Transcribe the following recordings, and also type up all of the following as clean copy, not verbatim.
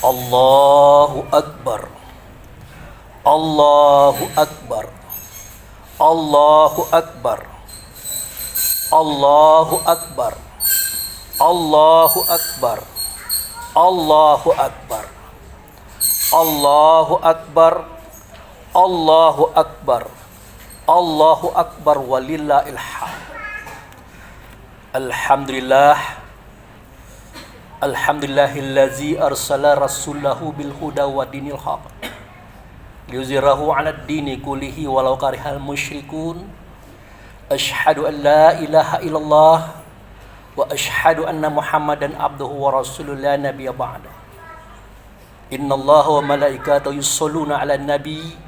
Allahu Akbar. Allahu Akbar. Allahu Akbar. Allahu Akbar. Allahu Akbar. Allahu Akbar. Allahu Akbar. Allahu Akbar. Allahu Akbar walillahil hamd. Alhamdulillah. Alhamdulillahillazi arsala rasulahu bil huda wa dinil haq liyuzhirahu 'alad dini kullihi walau karihal musyrikun. Asyhadu an la ilaha illallah wa asyhadu anna Muhammadan abduhu wa rasuluhu la nabiyya ba'da. Innallaha wa malaikatahu yusholluna 'alan nabi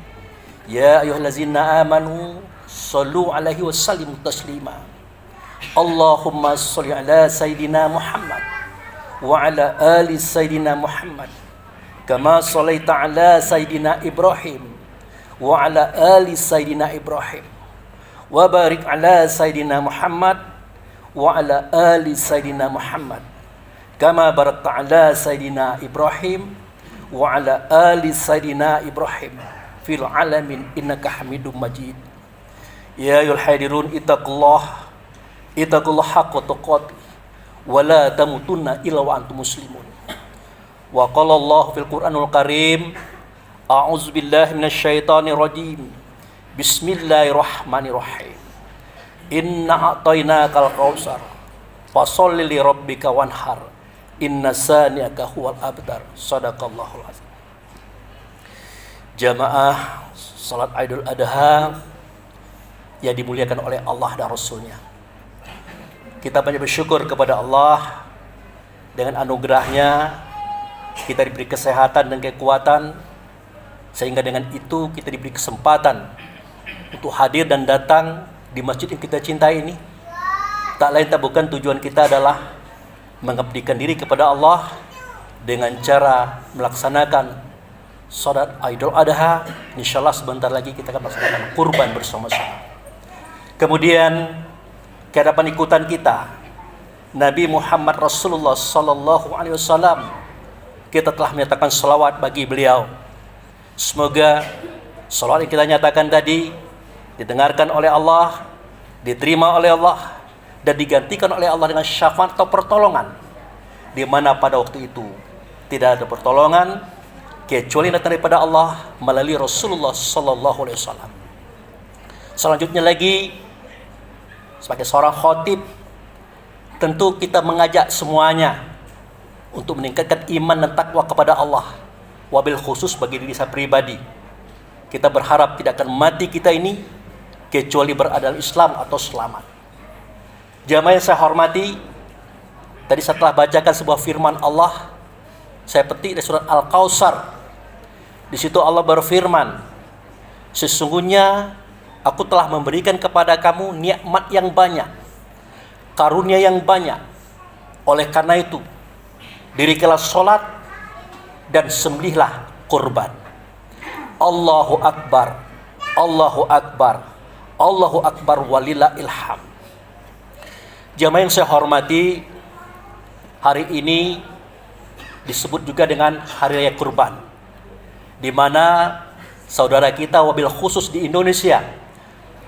ya ayyuhallazina amanu shallu 'alaihi wa sallimu taslima. Allahumma shalli 'ala sayidina Muhammad wa 'ala ali sayidina Muhammad kama shallaita 'ala sayidina Ibrahim wa 'ala ali sayidina Ibrahim wa barik 'ala sayidina Muhammad wa 'ala ali sayidina Muhammad kama barakta 'ala sayidina Ibrahim wa 'ala ali sayidina Ibrahim fil 'alamin innaka Hamidum Majid. Ya ayyuhal hadirun ittaqullah haqqa tuqatih wa la tamutunna illa wa antum muslimun. Wa qala Allah fil Qur'anul Karim, a'udzu billahi minasyaitonir rajim. Bismillahirrahmanirrahim. Inna a'tainakal kautsar fasholli li rabbika wanhar. Inna sani'aka huwal abtar. Shadaqallahul azim. Jamaah salat Idul Adha yang dimuliakan oleh Allah dan Rasulnya. Kita banyak bersyukur kepada Allah dengan anugerahnya kita diberi kesehatan dan kekuatan, sehingga dengan itu kita diberi kesempatan untuk hadir dan datang di masjid yang kita cintai ini. Tak lain tak bukan tujuan kita adalah mengabdikan diri kepada Allah dengan cara melaksanakan salat Idul Adha. Insyaallah sebentar lagi kita akan melaksanakan kurban bersama-sama. Kemudian kehadapan ikutan kita Nabi Muhammad Rasulullah sallallahu alaihi wasallam, kita telah menyatakan salawat bagi beliau. Semoga salawat yang kita nyatakan tadi didengarkan oleh Allah, diterima oleh Allah, dan digantikan oleh Allah dengan syafaat atau pertolongan, di mana pada waktu itu tidak ada pertolongan kecuali datang daripada Allah melalui Rasulullah sallallahu alaihi wasallam. Selanjutnya lagi, sebagai seorang khatib, tentu kita mengajak semuanya untuk meningkatkan iman dan takwa kepada Allah. Wabil khusus bagi diri saya pribadi, kita berharap tidak akan mati kita ini kecuali berada dalam Islam atau selamat. Jamaah yang saya hormati, tadi setelah bacakan sebuah firman Allah, saya petik dari surat Al-Kautsar. Di situ Allah berfirman, sesungguhnya aku telah memberikan kepada kamu nikmat yang banyak, karunia yang banyak. Oleh karena itu, dirikanlah sholat dan sembelihlah kurban. Allahu Akbar, Allahu Akbar, Allahu Akbar walillahil hamd. Jamaah yang saya hormati, hari ini disebut juga dengan Hari Raya Kurban, di mana saudara kita wabil khusus di Indonesia,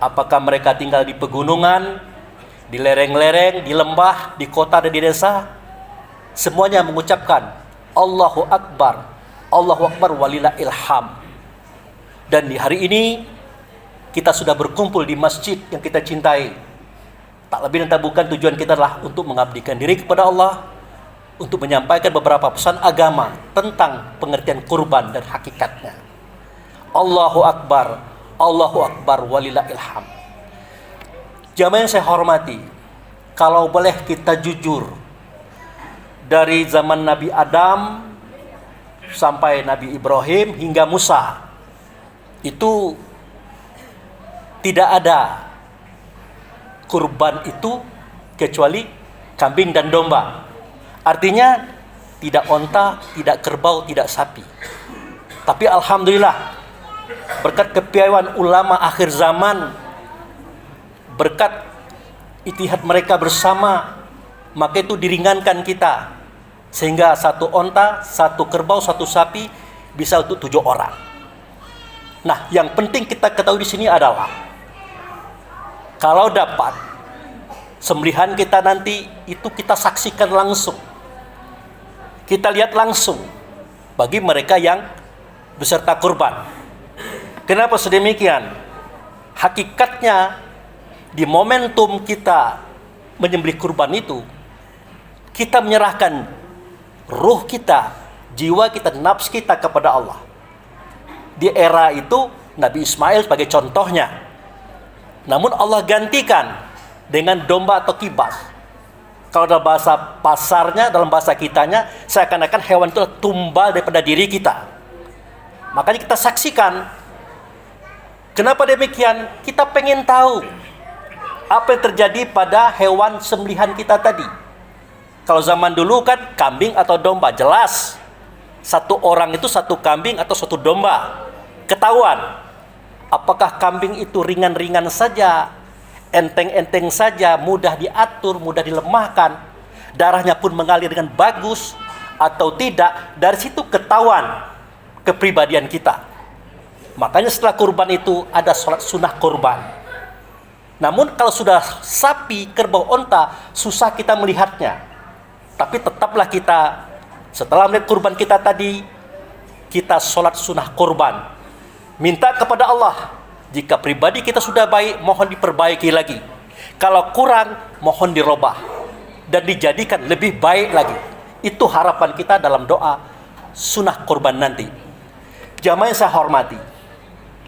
apakah mereka tinggal di pegunungan, di lereng-lereng, di lembah, di kota dan di desa, semuanya mengucapkan Allahu Akbar, Allahu Akbar walillahil hamd. Dan di hari ini kita sudah berkumpul di masjid yang kita cintai. Tak lebih dan tak bukan tujuan kita adalah untuk mengabdikan diri kepada Allah, untuk menyampaikan beberapa pesan agama tentang pengertian kurban dan hakikatnya. Allahu Akbar, Allahu Akbar walillahil hamd. Jamaah yang saya hormati, kalau boleh kita jujur, dari zaman Nabi Adam sampai Nabi Ibrahim hingga Musa, itu tidak ada kurban itu kecuali kambing dan domba. Artinya tidak onta, tidak kerbau, tidak sapi. Tapi alhamdulillah, berkat kepiawaian ulama akhir zaman, berkat ijtihad mereka bersama, maka itu diringankan kita Sehingga satu onta, satu kerbau, satu sapi bisa untuk 7 orang. Nah, yang penting kita ketahui di sini adalah kalau dapat sembelihan kita nanti itu kita saksikan langsung. Kita lihat langsung bagi mereka yang beserta kurban. Kenapa sedemikian? Hakikatnya di momentum kita menyembelih kurban itu, kita menyerahkan ruh kita, jiwa kita, nafs kita kepada Allah. Di era itu Nabi Ismail sebagai contohnya. Namun Allah gantikan dengan domba atau kibas. Kalau dalam bahasa pasarnya, dalam bahasa kitanya, seakan-akan hewan itu tumbal daripada diri kita. Makanya kita saksikan. Kenapa demikian? Kita pengen tahu apa yang terjadi pada hewan sembelihan kita tadi. Kalau zaman dulu kan kambing atau domba, jelas. Satu orang itu satu kambing atau satu domba. Ketahuan. Apakah kambing itu ringan-ringan saja, enteng-enteng saja, mudah diatur, mudah dilemahkan, darahnya pun mengalir dengan bagus atau tidak. Dari situ ketahuan kepribadian kita. Makanya setelah kurban itu ada sholat sunnah kurban. Namun kalau sudah sapi, kerbau, onta, susah kita melihatnya. Tapi tetaplah kita setelah melihat kurban kita tadi, kita sholat sunnah kurban. Minta kepada Allah, jika pribadi kita sudah baik, mohon diperbaiki lagi. Kalau kurang, mohon dirubah dan dijadikan lebih baik lagi. Itu harapan kita dalam doa sunnah kurban nanti. Jamaah yang saya hormati,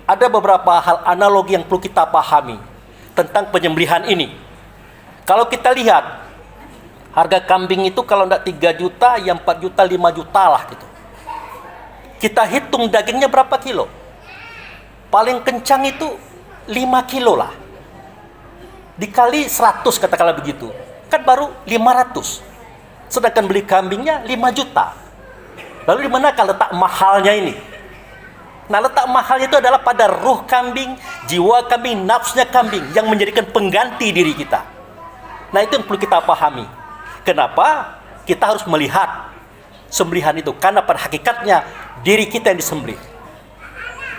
ada beberapa hal analogi yang perlu kita pahami tentang penyembelihan ini. Kalau kita lihat, harga kambing itu kalau tidak 3 juta, ya 4 juta, 5 juta lah gitu. Kita hitung dagingnya berapa kilo? Paling kencang itu 5 kilo lah. Dikali 100 katakanlah begitu. Kan baru 500. Sedangkan beli kambingnya 5 juta. Lalu di mana kalau letak mahalnya ini? Nah, letak mahalnya itu adalah pada ruh kambing, jiwa kambing, nafsnya kambing yang menjadikan pengganti diri kita. Nah, itu yang perlu kita pahami. Kenapa kita harus melihat sembelihan itu? Karena pada hakikatnya diri kita yang disembelih,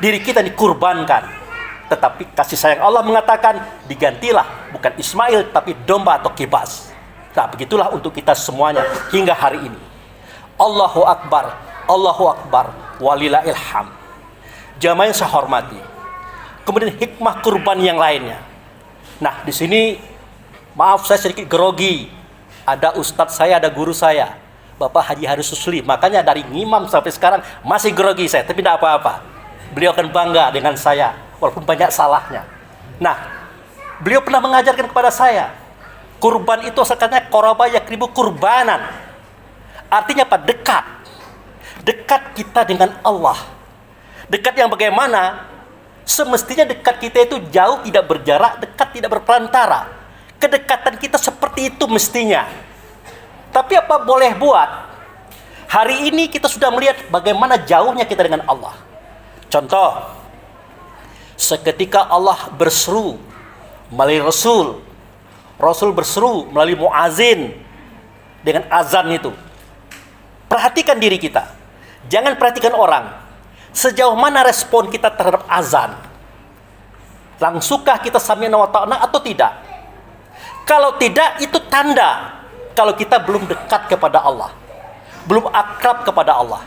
diri kita dikurbankan. Tetapi kasih sayang Allah mengatakan digantilah bukan Ismail tapi domba atau kibas. Nah, begitulah untuk kita semuanya hingga hari ini. Allahu Akbar, Allahu Akbar, walillahil hamd. Jamaah yang saya hormati. Kemudian hikmah kurban yang lainnya. Nah, di sini maaf saya sedikit grogi. Ada ustadz saya, ada guru saya, Bapak Haji Haris Susli. Makanya dari ngimam sampai sekarang masih grogi saya, tapi tidak apa-apa. Beliau akan bangga dengan saya, walaupun banyak salahnya. Nah, beliau pernah mengajarkan kepada saya, kurban itu asalnya koraba yakribu kurbanan. Artinya apa? Dekat. Dekat kita dengan Allah. Dekat yang bagaimana? Semestinya dekat kita itu jauh, tidak berjarak, dekat tidak berperantara. Kedekatan kita seperti itu mestinya. Tapi apa boleh buat? Hari ini kita sudah melihat bagaimana jauhnya kita dengan Allah. Contoh, seketika Allah berseru melalui Rasul. Rasul berseru melalui muazin dengan azan itu. Perhatikan diri kita. Jangan perhatikan orang. Sejauh mana respon kita terhadap azan? Langsungkah kita sami'na wa ta'na atau tidak? Kalau tidak, itu tanda kalau kita belum dekat kepada Allah, belum akrab kepada Allah.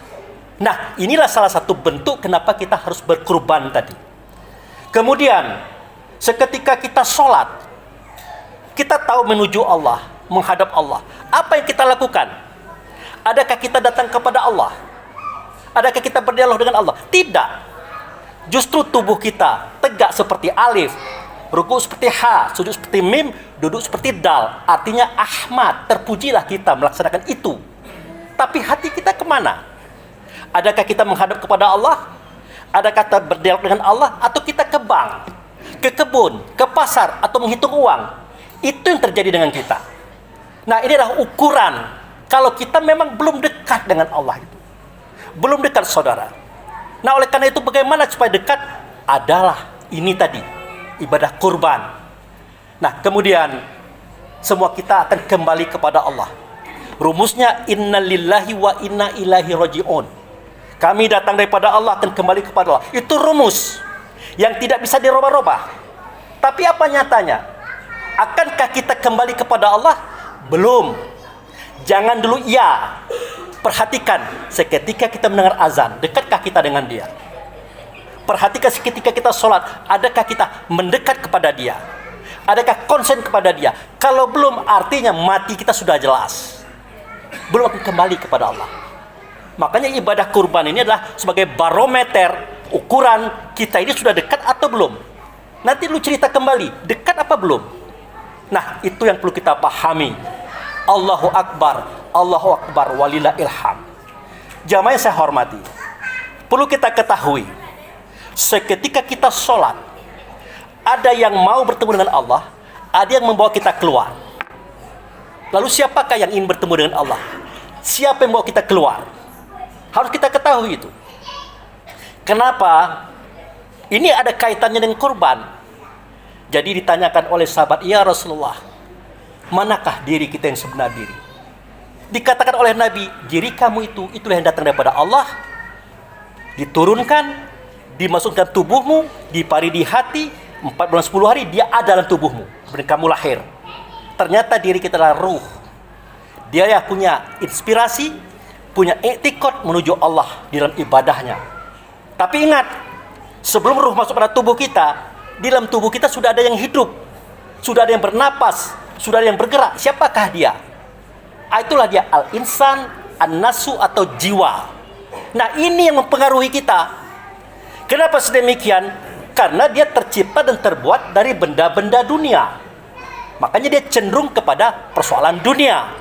Nah, inilah salah satu bentuk kenapa kita harus berkurban tadi. Kemudian, seketika kita sholat, kita tahu menuju Allah, menghadap Allah. Apa yang kita lakukan? Adakah kita datang kepada Allah? Adakah kita berdialog dengan Allah? Tidak. Justru tubuh kita tegak seperti alif, ruku seperti ha, sujud seperti mim, duduk seperti dal. Artinya Ahmad, terpujilah kita melaksanakan itu. Tapi hati kita kemana? Adakah kita menghadap kepada Allah? Adakah kita berdialog dengan Allah? Atau kita ke bank, ke kebun, ke pasar, atau menghitung uang? Itu yang terjadi dengan kita. Nah, ini adalah ukuran kalau kita memang belum dekat dengan Allah itu. Belum dekat, saudara. Nah, oleh karena itu bagaimana supaya dekat? Adalah ini tadi, ibadah kurban. Nah, kemudian semua kita akan kembali kepada Allah. Rumusnya inna lillahi wa inna ilaihi raji'un. Kami datang daripada Allah, akan kembali kepada Allah. Itu rumus yang tidak bisa dirubah-rubah. Tapi apa nyatanya? Akankah kita kembali kepada Allah? Belum. Jangan dulu iya. Perhatikan, seketika kita mendengar azan, dekatkah kita dengan dia? Perhatikan seketika kita sholat, adakah kita mendekat kepada dia? Adakah konsen kepada dia? Kalau belum, artinya mati kita sudah jelas. Belum akan kembali kepada Allah. Makanya ibadah kurban ini adalah sebagai barometer, ukuran kita ini sudah dekat atau belum. Nanti lu cerita kembali, dekat apa belum? Nah, itu yang perlu kita pahami. Allahu Akbar, walillah ilham. Jamaah yang saya hormati, perlu kita ketahui, seketika kita sholat, ada yang mau bertemu dengan Allah, ada yang membawa kita keluar. Lalu siapakah yang ingin bertemu dengan Allah? Siapa yang membawa kita keluar? Harus kita ketahui itu. Kenapa? Ini ada kaitannya dengan kurban. Jadi ditanyakan oleh sahabat, ya Rasulullah, manakah diri kita yang sebenar diri? Dikatakan oleh Nabi, diri kamu itulah yang datang daripada Allah, diturunkan, dimasukkan tubuhmu, dipari di hati, 4 bulan 10 hari dia ada dalam tubuhmu, kemudian kamu lahir. Ternyata diri kita adalah ruh. Dia yang punya inspirasi, punya i'tiqad menuju Allah di dalam ibadahnya. Tapi ingat, sebelum ruh masuk pada tubuh kita, di dalam tubuh kita sudah ada yang hidup, sudah ada yang bernapas, sudah ada yang bergerak. Siapakah dia? Itulah dia al-insan, an-nasu atau jiwa. Nah, ini yang mempengaruhi kita. Kenapa sedemikian? Karena dia tercipta dan terbuat dari benda-benda dunia. Makanya dia cenderung kepada persoalan dunia.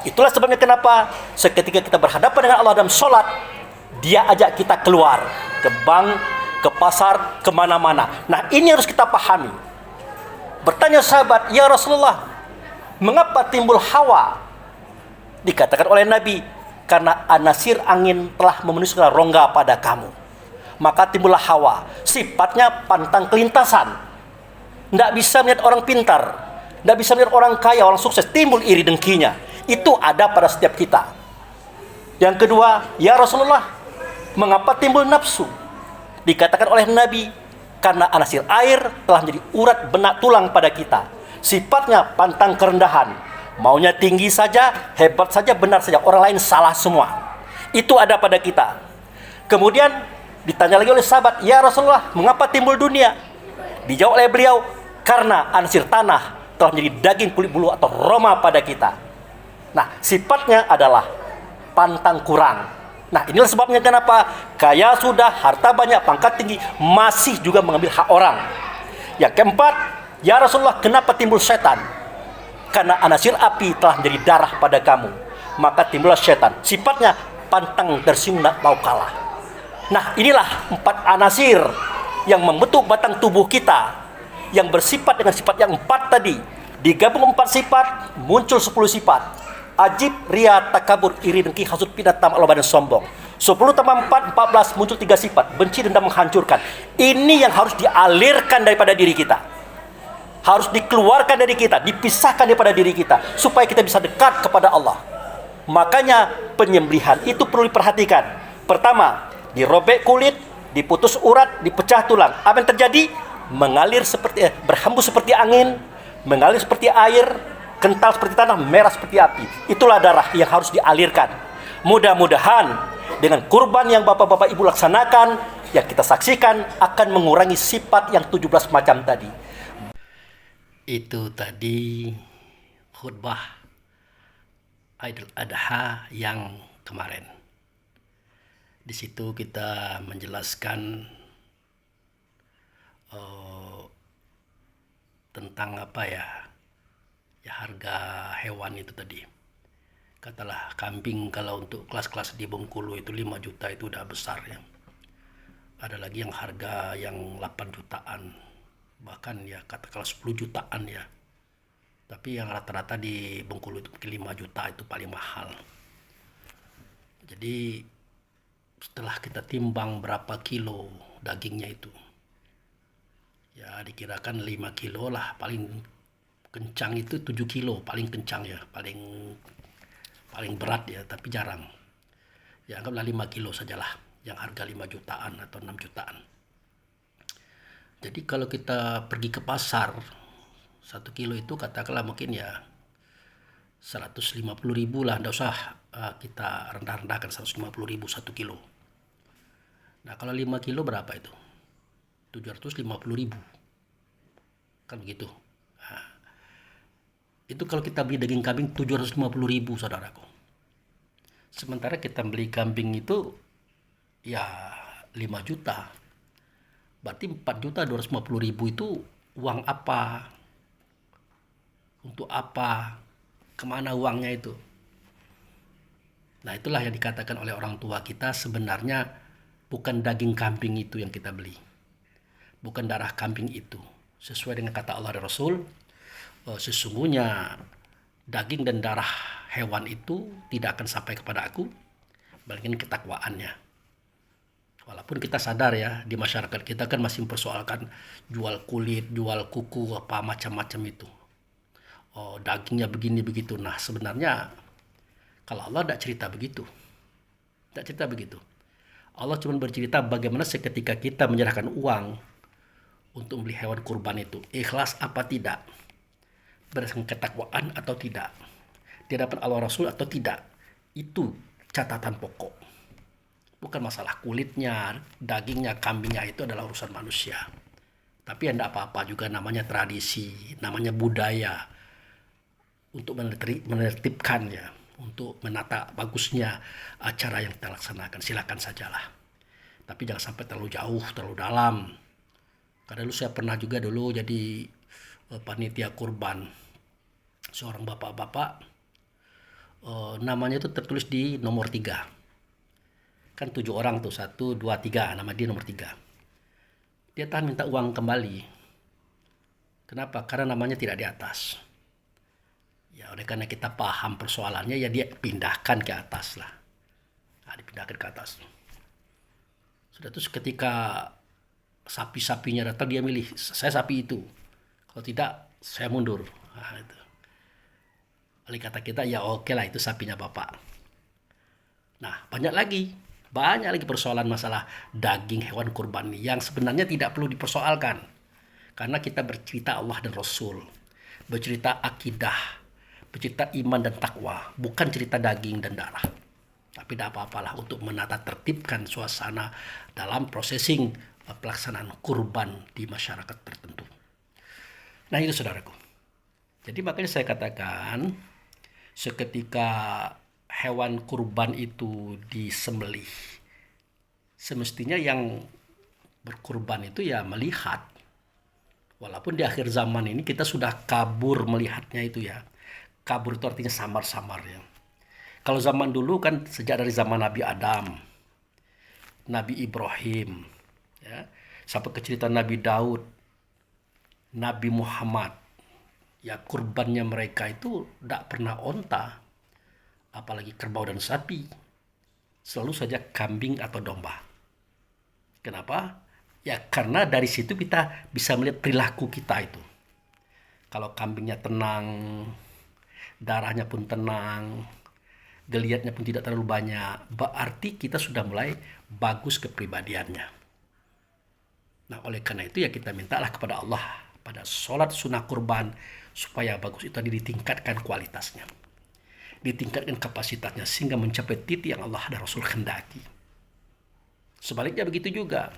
Itulah sebabnya kenapa seketika kita berhadapan dengan Allah dalam sholat, dia ajak kita keluar ke bank, ke pasar, kemana-mana. Nah, ini harus kita pahami. Bertanya sahabat, ya Rasulullah, mengapa timbul hawa? Dikatakan oleh Nabi, karena anasir angin telah memenuhi segala rongga pada kamu. Maka timbullah hawa. Sifatnya pantang kelintasan. Tidak bisa melihat orang pintar, tidak bisa melihat orang kaya, orang sukses, timbul iri dengkinya. Itu ada pada setiap kita. Yang kedua, ya Rasulullah, mengapa timbul nafsu? Dikatakan oleh Nabi, karena anasir air telah menjadi urat benak tulang pada kita. Sifatnya pantang kerendahan. Maunya tinggi saja, hebat saja, benar saja. Orang lain salah semua. Itu ada pada kita. Kemudian ditanya lagi oleh sahabat, ya Rasulullah, mengapa timbul dunia? Dijawab oleh beliau, karena anasir tanah telah menjadi daging kulit bulu atau roma pada kita. Nah, sifatnya adalah pantang kurang. Nah, inilah sebabnya kenapa kaya sudah, harta banyak, pangkat tinggi, masih juga mengambil hak orang. Yang keempat, ya Rasulullah, kenapa timbul setan? Karena anasir api telah menjadi darah pada kamu. Maka timbullah setan. Sifatnya pantang tersinggung, mau kalah. Nah, inilah 4 anasir yang membentuk batang tubuh kita, yang bersifat dengan sifat yang 4 tadi. Digabung 4 sifat, muncul 10 sifat. Ajib, ria, takabur, iri, dengki, hasud, pidat, tamak, loba, dan sombong. 10 tambah 4, 14, muncul 3 sifat. Benci, dendam, menghancurkan. Ini yang harus dialirkan daripada diri kita. Harus dikeluarkan dari kita, dipisahkan daripada diri kita, supaya kita bisa dekat kepada Allah. Makanya penyembelihan itu perlu diperhatikan. Pertama, dirobek kulit, diputus urat, dipecah tulang. Apa yang terjadi? Mengalir seperti berhembus seperti angin, mengalir seperti air, kental seperti tanah, merah seperti api. Itulah darah yang harus dialirkan. Mudah-mudahan dengan kurban yang bapak-bapak ibu laksanakan, yang kita saksikan, akan mengurangi sifat yang 17 macam tadi. Itu tadi khutbah Idul Adha yang kemarin. Di situ kita menjelaskan tentang apa ya harga hewan itu tadi. Katalah kambing kalau untuk kelas-kelas di Bengkulu itu 5 juta itu udah besar ya. Ada lagi yang harga yang 8 jutaan. Bahkan ya katakanlah 10 jutaan ya. Tapi yang rata-rata di Bengkulu itu 5 juta itu paling mahal. Jadi setelah kita timbang berapa kilo dagingnya itu, ya dikirakan 5 kilo lah, paling kencang itu 7 kilo, paling kencang ya, paling paling berat ya, tapi jarang. Ya anggaplah 5 kilo sajalah, yang harga 5 jutaan atau 6 jutaan. Jadi kalau kita pergi ke pasar, 1 kilo itu katakanlah mungkin ya 150.000 lah, tidak usah kita rendah-rendahkan, 150.000 1 kilo. Nah kalau 5 kilo berapa itu? 750.000. Kan begitu. Nah, itu kalau kita beli daging kambing 750.000 saudaraku. Sementara kita beli kambing itu ya 5 juta. Berarti 4.250.000 itu uang apa? Untuk apa? Kemana uangnya itu? Nah itulah yang dikatakan oleh orang tua kita, sebenarnya bukan daging kambing itu yang kita beli. Bukan darah kambing itu. Sesuai dengan kata Allah dan Rasul, sesungguhnya daging dan darah hewan itu tidak akan sampai kepada aku, melainkan ketakwaannya. Walaupun kita sadar ya, di masyarakat kita kan masih mempersoalkan jual kulit, jual kuku, apa macam-macam itu. Oh, dagingnya begini begitu. Nah, sebenarnya kalau Allah tidak cerita begitu. Tidak cerita begitu. Allah cuma bercerita bagaimana seketika kita menyerahkan uang untuk membeli hewan kurban itu, ikhlas apa tidak, berdasarkan ketakwaan atau tidak, di hadapan Allah Rasul atau tidak. Itu catatan pokok. Bukan masalah kulitnya, dagingnya, kambingnya, itu adalah urusan manusia. Tapi tidak apa-apa juga, namanya tradisi, namanya budaya, untuk menertibkan ya, untuk menata bagusnya acara yang kita laksanakan. Silakan sajalah. Tapi jangan sampai terlalu jauh, terlalu dalam. Karena dulu saya pernah juga jadi panitia kurban. Seorang bapak-bapak, namanya itu tertulis di nomor 3. Kan 7 orang tuh, 1, 2, 3, nama dia nomor 3. Dia tahan minta uang kembali. Kenapa? Karena namanya tidak di atas. Ya oleh karena kita paham persoalannya, ya dia pindahkan ke atas lah. Nah, dipindahkan ke atas. Sudah, terus ketika sapi-sapinya datang, dia milih, saya sapi itu. Kalau tidak, saya mundur. Nah, itu. Oleh kata kita, ya oke lah, itu sapinya bapak. Nah, banyak lagi persoalan masalah daging hewan kurban yang sebenarnya tidak perlu dipersoalkan. Karena kita bercerita Allah dan Rasul, bercerita akidah, bercerita iman dan takwa, bukan cerita daging dan darah. Tapi tidak apa-apalah untuk menata tertibkan suasana dalam processing pelaksanaan kurban di masyarakat tertentu. Nah itu saudaraku. Jadi makanya saya katakan, seketika hewan kurban itu disembelih, semestinya yang berkurban itu ya melihat. Walaupun di akhir zaman ini kita sudah kabur melihatnya itu ya. Kabur itu artinya samar-samar ya. Kalau zaman dulu kan sejak dari zaman Nabi Adam, Nabi Ibrahim, ya, sampai ke cerita Nabi Daud, Nabi Muhammad, ya kurbannya mereka itu tidak pernah onta, apalagi kerbau dan sapi, selalu saja kambing atau domba. Kenapa? Ya karena dari situ kita bisa melihat perilaku kita itu. Kalau kambingnya tenang, darahnya pun tenang, geliatnya pun tidak terlalu banyak, berarti kita sudah mulai bagus kepribadiannya. Nah oleh karena itu ya kita mintalah kepada Allah pada sholat sunnah kurban supaya bagus itu tadi ditingkatkan kualitasnya, ditingkatkan kapasitasnya sehingga mencapai titik yang Allah dan Rasul kendaki. Sebaliknya begitu juga,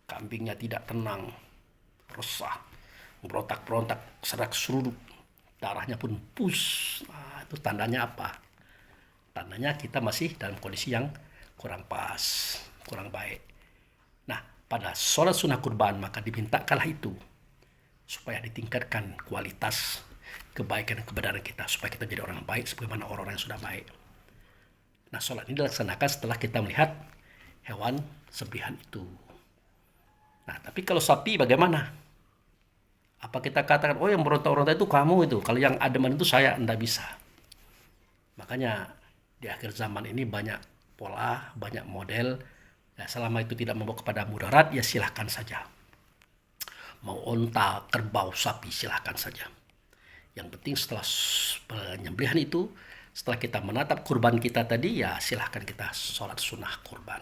kambingnya tidak tenang, resah, berontak-berontak, serak seruduk, darahnya pun pus. Nah, itu tandanya apa? Tandanya kita masih dalam kondisi yang kurang pas, kurang baik. Nah, pada sholat sunnah kurban maka dimintakanlah itu supaya ditingkatkan kualitas kebaikan dan kebenaran kita, supaya kita jadi orang baik sebagaimana orang-orang yang sudah baik. Nah, sholat ini dilaksanakan setelah kita melihat hewan sembelihan itu. Nah, tapi kalau sapi bagaimana? Apa kita katakan, oh yang berontak-berontak itu kamu itu, kalau yang ademan itu saya, enggak bisa. Makanya di akhir zaman ini banyak pola, banyak model. Ya, selama itu tidak membawa kepada mudarat, ya silahkan saja. Mau onta, kerbau, sapi, silahkan saja. Yang penting setelah penyembelihan itu, Setelah kita menatap kurban kita tadi, ya silahkan kita sholat sunnah kurban.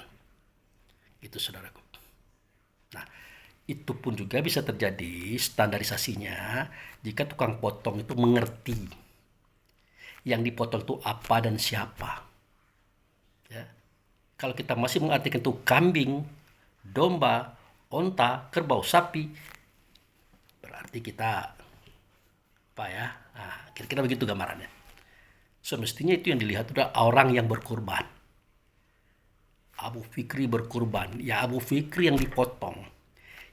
Itu saudaraku. Nah, itu pun juga bisa terjadi standarisasinya jika tukang potong itu mengerti yang dipotong itu apa dan siapa. Ya. Kalau kita masih mengartikan itu kambing, domba, onta, kerbau, sapi, berarti kita apa ya? Nah, kira-kira begitu gambarannya. Semestinya itu yang dilihat adalah orang yang berkurban. Abu Fikri berkurban, ya Abu Fikri yang dipotong,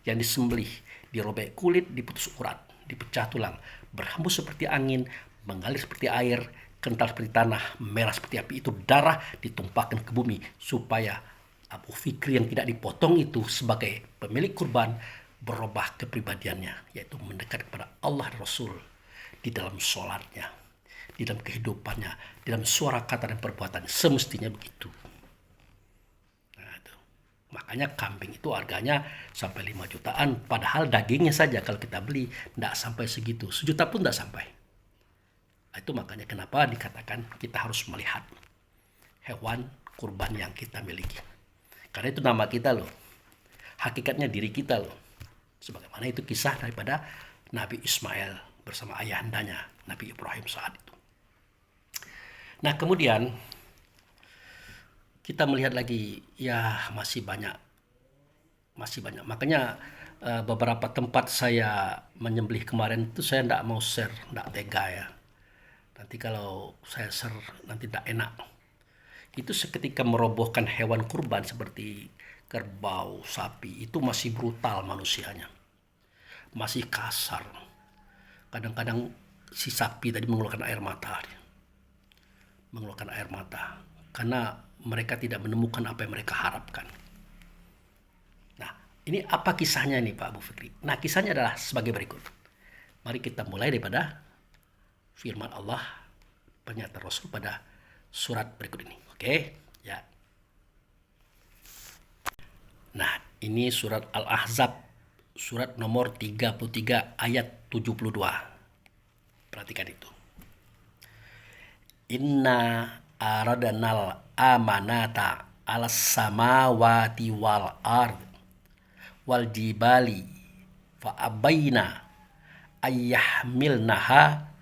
yang disembelih, dirobek kulit, diputus urat, dipecah tulang, berhembus seperti angin, mengalir seperti air, kental seperti tanah, merah seperti api, itu darah ditumpahkan ke bumi supaya Abu Fikri yang tidak dipotong itu sebagai pemilik kurban berubah kepribadiannya, yaitu mendekat kepada Allah dan Rasul di dalam sholatnya, di dalam kehidupannya, di dalam suara kata dan perbuatan. Semestinya begitu. Nah, itu. Makanya kambing itu harganya sampai 5 jutaan, padahal dagingnya saja kalau kita beli tidak sampai segitu, 1 juta pun tidak sampai. Itu makanya kenapa dikatakan kita harus melihat hewan kurban yang kita miliki. Karena itu nama kita loh. Hakikatnya diri kita loh. Sebagaimana itu kisah daripada Nabi Ismail bersama ayahandanya Nabi Ibrahim saat itu. Nah, kemudian kita melihat lagi, ya masih banyak. Makanya beberapa tempat saya menyembelih kemarin itu saya tidak mau share, tidak tega ya. Nanti kalau saya share nanti tidak enak. Itu seketika merobohkan hewan kurban seperti kerbau, sapi, itu masih brutal manusianya. Masih kasar. Kadang-kadang si sapi tadi mengeluarkan air mata. Karena mereka tidak menemukan apa yang mereka harapkan. Nah, ini apa kisahnya nih Pak Abu Fikri? Nah, kisahnya adalah sebagai berikut. Mari kita mulai daripada firman Allah, pernyataan Rasul pada surat berikut ini. Oke, ya. Nah, ini surat Al-Ahzab, surat nomor 33 ayat 72. Perhatikan itu. Inna aradanal amanata alas samawati wal ard wal jibali fa abaina ayyahmilnaha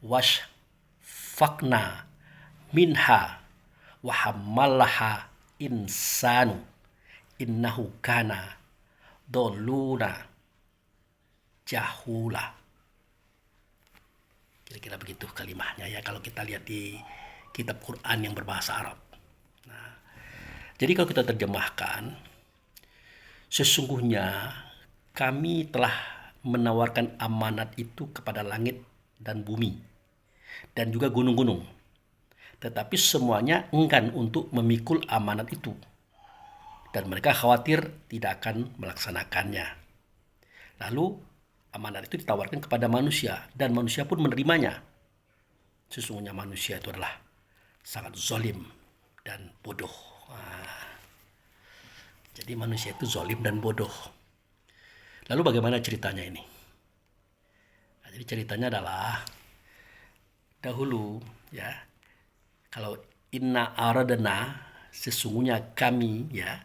washfaqna minha wa hammalaha insanu innahu kana doluna jahula. Kira-kira begitu kalimatnya ya kalau kita lihat di kitab Quran yang berbahasa Arab. Nah, jadi kalau kita terjemahkan, sesungguhnya kami telah menawarkan amanat itu kepada langit dan bumi dan juga gunung-gunung. Tetapi semuanya enggan untuk memikul amanat itu. Dan mereka khawatir tidak akan melaksanakannya. Lalu amanat itu ditawarkan kepada manusia dan manusia pun menerimanya. Sesungguhnya manusia itu adalah sangat zalim dan bodoh. Jadi manusia itu zalim dan bodoh. Lalu bagaimana ceritanya ini? Nah, jadi ceritanya adalah dahulu ya, kalau inna aradana, sesungguhnya kami ya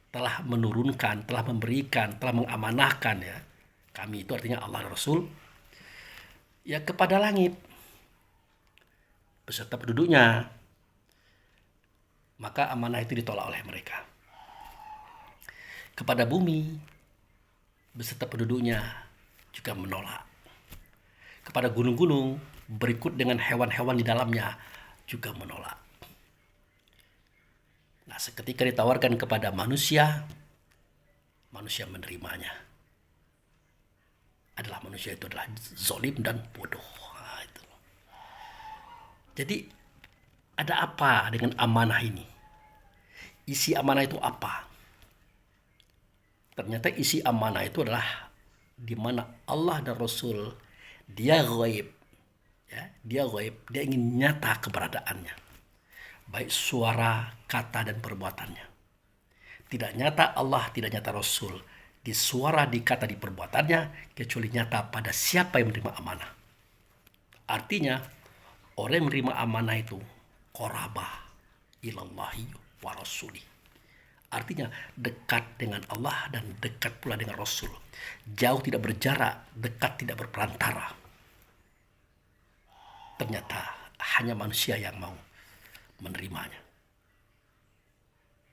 telah menurunkan, telah memberikan, telah mengamanahkan ya. Kami itu artinya Allah dan Rasul ya kepada langit beserta penduduknya. Maka amanah itu ditolak oleh mereka. Kepada bumi beserta penduduknya juga menolak. Kepada gunung-gunung berikut dengan hewan-hewan di dalamnya juga menolak. Nah, seketika ditawarkan kepada manusia, manusia menerimanya. Manusia itu adalah zalim dan bodoh. Nah, itu. Jadi ada apa dengan amanah ini? Isi amanah itu apa? Ternyata isi amanah itu adalah di mana Allah dan Rasul dia ghaib. Ya, dia ghaib, dia ingin nyata keberadaannya. Baik suara, kata dan perbuatannya. Tidak nyata Allah, tidak nyata Rasul. Di suara, di kata, di perbuatannya, kecuali nyata pada siapa yang menerima amanah. Artinya, Orang yang menerima amanah itu qorabah ilallahi wa rasuli. Artinya dekat dengan Allah dan dekat pula dengan Rasul. Jauh tidak berjarak, dekat tidak berperantara. Ternyata hanya manusia yang mau menerimanya.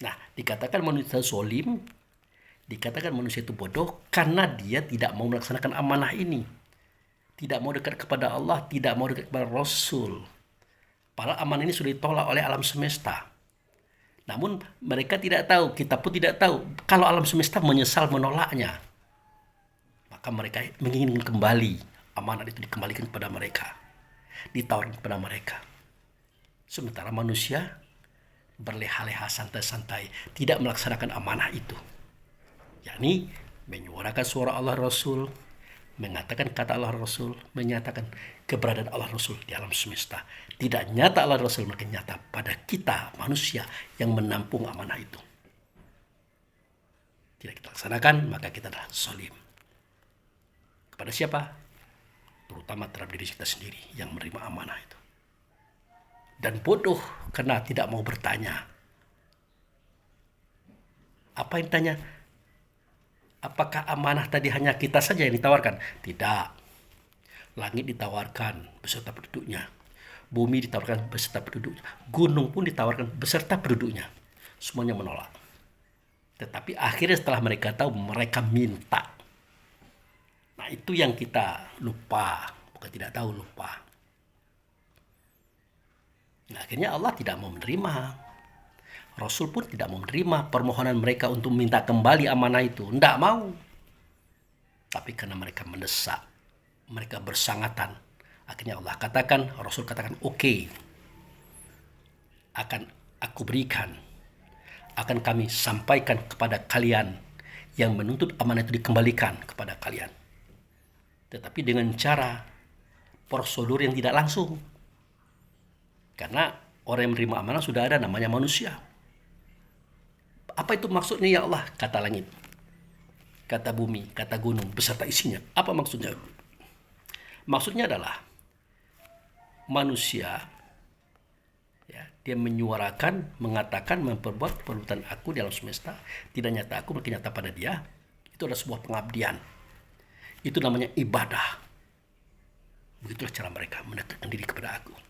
Nah, dikatakan manusia zolim, dikatakan manusia itu bodoh karena dia tidak mau melaksanakan amanah ini. Tidak mau dekat kepada Allah, tidak mau dekat kepada Rasul. Padahal amanah ini sudah ditolak oleh alam semesta. Namun mereka tidak tahu, kita pun tidak tahu kalau alam semesta menyesal menolaknya. Maka mereka menginginkan kembali amanah itu dikembalikan kepada mereka, ditawarkan kepada mereka. Sementara manusia berleha-leha santai-santai, tidak melaksanakan amanah itu. Yakni menyuarakan suara Allah Rasul, mengatakan kata Allah Rasul, menyatakan keberadaan Allah Rasul di alam semesta. Tidak nyata Allah Rasul, maka nyata pada kita manusia yang menampung amanah itu. Tidak kita laksanakan, maka kita adalah zalim. Kepada siapa? Terutama terhadap diri kita sendiri yang menerima amanah itu. Dan bodoh karena tidak mau bertanya. Apa yang tanya? Apakah amanah tadi hanya kita saja yang ditawarkan? Tidak. Langit ditawarkan beserta penduduknya. Bumi ditawarkan beserta penduduknya. Gunung pun ditawarkan beserta penduduknya. Semuanya menolak. Tetapi akhirnya setelah mereka tahu, mereka minta. Nah, itu yang kita lupa. Bukan tidak tahu, lupa. Nah, akhirnya Allah tidak mau menerima. Rasul pun tidak mau menerima permohonan mereka untuk minta kembali amanah itu. Tidak mau. Tapi karena mereka mendesak, mereka bersangatan, akhirnya Allah katakan, Rasul katakan, oke, akan aku berikan, akan kami sampaikan kepada kalian yang menuntut amanah itu dikembalikan kepada kalian. Tetapi dengan cara prosedur yang tidak langsung. Karena orang yang menerima amanah sudah ada namanya manusia. Apa itu maksudnya ya Allah? Kata langit, kata bumi, kata gunung, beserta isinya. Apa maksudnya? Maksudnya adalah manusia, ya, dia menyuarakan, mengatakan, memperbuat perbuatan aku di alam semesta. Tidak nyata aku, makin nyata pada dia. Itu adalah sebuah pengabdian. Itu namanya ibadah. Begitulah cara mereka mendekatkan diri kepada aku.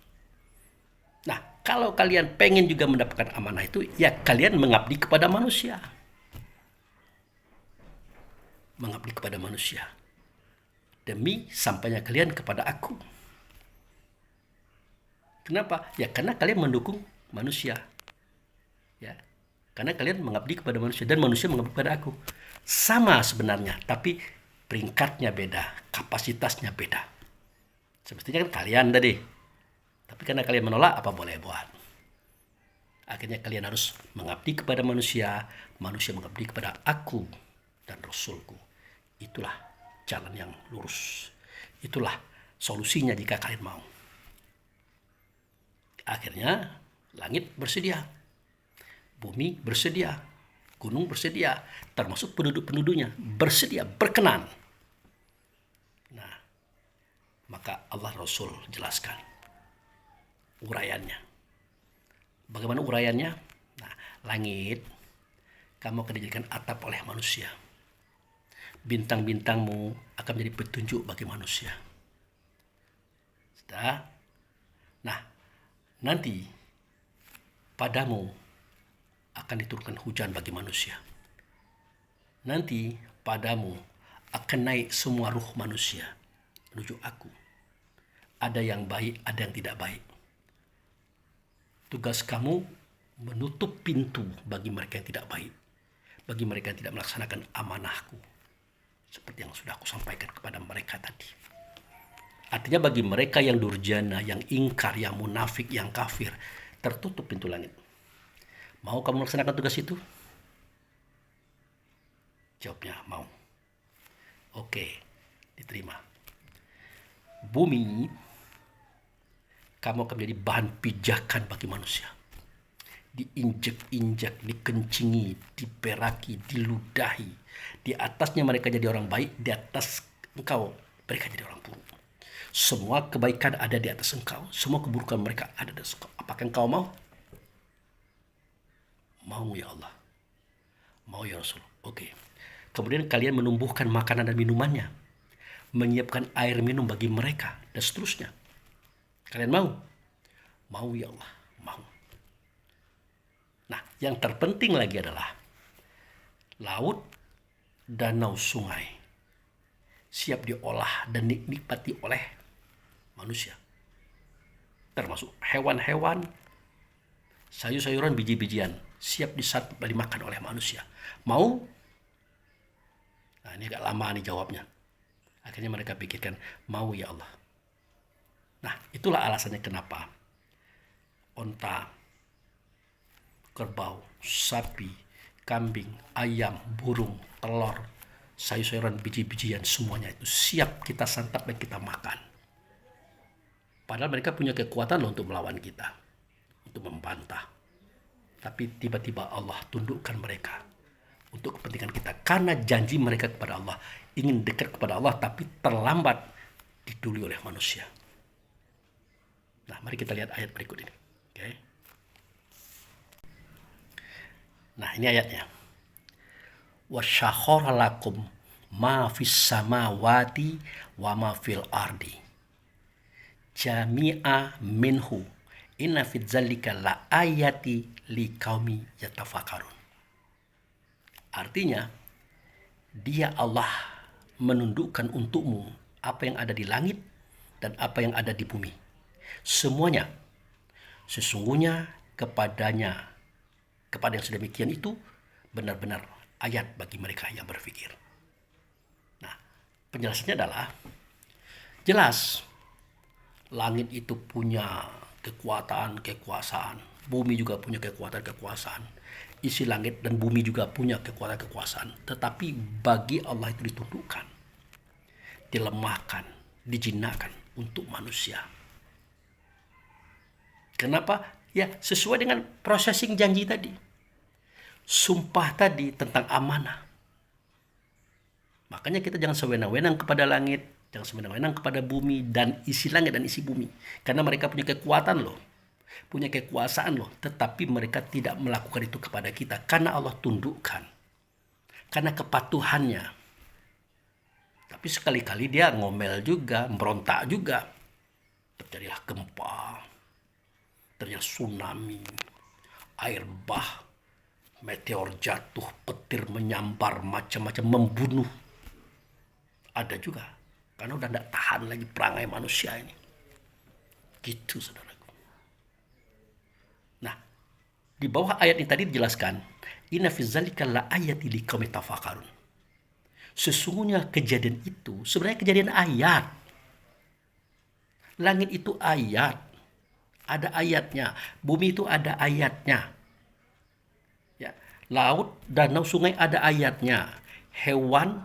Nah, kalau kalian pengen juga mendapatkan amanah itu, ya kalian mengabdi kepada manusia. Mengabdi kepada manusia. Demi sampainya kalian kepada aku. Kenapa? Ya karena kalian mendukung manusia. Ya, karena kalian mengabdi kepada manusia dan manusia mengabdi kepada aku. Sama sebenarnya, tapi peringkatnya beda, kapasitasnya beda. Semestinya kan kalian tadi. Tapi karena kalian menolak, apa boleh buat. Akhirnya kalian harus mengabdi kepada manusia, manusia mengabdi kepada aku dan Rasulku. Itulah jalan yang lurus. Itulah solusinya jika kalian mau. Akhirnya langit bersedia, bumi bersedia, gunung bersedia, termasuk penduduk-penduduknya bersedia, berkenan. Nah, maka Allah Rasul jelaskan uraiannya. Bagaimana uraiannya? Nah, langit kamu akan dijadikan atap oleh manusia. Bintang-bintangmu akan menjadi petunjuk bagi manusia. Sudah? Nah, nanti padamu akan diturunkan hujan bagi manusia. Nanti padamu akan naik semua ruh manusia menuju aku. Ada yang baik, ada yang tidak baik. Tugas kamu menutup pintu bagi mereka yang tidak baik. Bagi mereka yang tidak melaksanakan amanahku. Seperti yang sudah aku sampaikan kepada mereka tadi. Artinya bagi mereka yang durjana, yang ingkar, yang munafik, yang kafir, tertutup pintu langit. Mau kamu melaksanakan tugas itu? Jawabnya mau. Oke, diterima. Bumi, kamu akan menjadi bahan pijakan bagi manusia. Diinjek-injek, dikencingi, diperaki, diludahi. Di atasnya mereka jadi orang baik, di atas engkau mereka jadi orang buruk. Semua kebaikan ada di atas engkau. Semua keburukan mereka ada di atas engkau. Apakah engkau mau? Mau ya Allah. Mau ya Rasul. Oke. Kemudian kalian menumbuhkan makanan dan minumannya. Menyiapkan air minum bagi mereka. Dan seterusnya. Kalian mau? Mau ya Allah. Mau. Nah, yang terpenting lagi adalah laut, danau, sungai siap diolah dan dinikmati oleh manusia. Termasuk hewan-hewan, sayur-sayuran, biji-bijian siap disantap dan dimakan oleh manusia. Mau? Nah, ini agak lama nih jawabnya. Akhirnya mereka pikirkan, mau ya Allah. Nah, itulah alasannya kenapa onta, kerbau, sapi, kambing, ayam, burung, telur, sayur-sayuran, biji-bijian, semuanya itu siap kita santap dan kita makan. Padahal mereka punya kekuatan loh untuk melawan kita, untuk membantah. Tapi tiba-tiba Allah tundukkan mereka untuk kepentingan kita. Karena janji mereka kepada Allah, ingin dekat kepada Allah, tapi terlambat didului oleh manusia. Nah, mari kita lihat ayat berikut ini. Oke. Nah, ini ayatnya. وَشَخَرَ لَكُمْ مَا فِي السَّمَاوَاتِ وَمَا فِي الْأَرْضِ جَمِيعًا مِنْهُ إِنَّ فِي ذَلِكَ لَآيَاتٍ لِقَوْمٍ يَتَفَكَّرُونَ. Artinya, Dia Allah menundukkan untukmu apa yang ada di langit dan apa yang ada di bumi. Semuanya. Sesungguhnya kepadanya, kepada yang sedemikian itu benar-benar ayat bagi mereka yang berpikir. Nah, penjelasannya adalah jelas langit itu punya kekuatan, kekuasaan. Bumi juga punya kekuatan, kekuasaan. Isi langit dan bumi juga punya kekuatan, kekuasaan. Tetapi bagi Allah itu ditundukkan, dilemahkan, dijinakkan untuk manusia. Kenapa? Ya, sesuai dengan processing janji tadi. Sumpah tadi tentang amanah. Makanya kita jangan sewenang-wenang kepada langit, jangan sewenang-wenang kepada bumi dan isi langit dan isi bumi. Karena mereka punya kekuatan loh, punya kekuasaan loh, tetapi mereka tidak melakukan itu kepada kita karena Allah tundukkan, karena kepatuhannya. Tapi sekali-kali dia ngomel juga, memberontak juga. Terjadilah gempa, terjadi tsunami, air bah, meteor jatuh, petir menyambar, macam-macam membunuh. Ada juga, karena udah tidak tahan lagi perangai manusia ini. Gitu, saudaraku. Nah, di bawah ayat ini tadi dijelaskan, inna fi dzalika la ayatin liqaumin yatafakkarun. Sesungguhnya kejadian itu sebenarnya kejadian ayat. Langit itu ayat, ada ayatnya. Bumi itu ada ayatnya. Ya, laut, danau, sungai ada ayatnya. Hewan,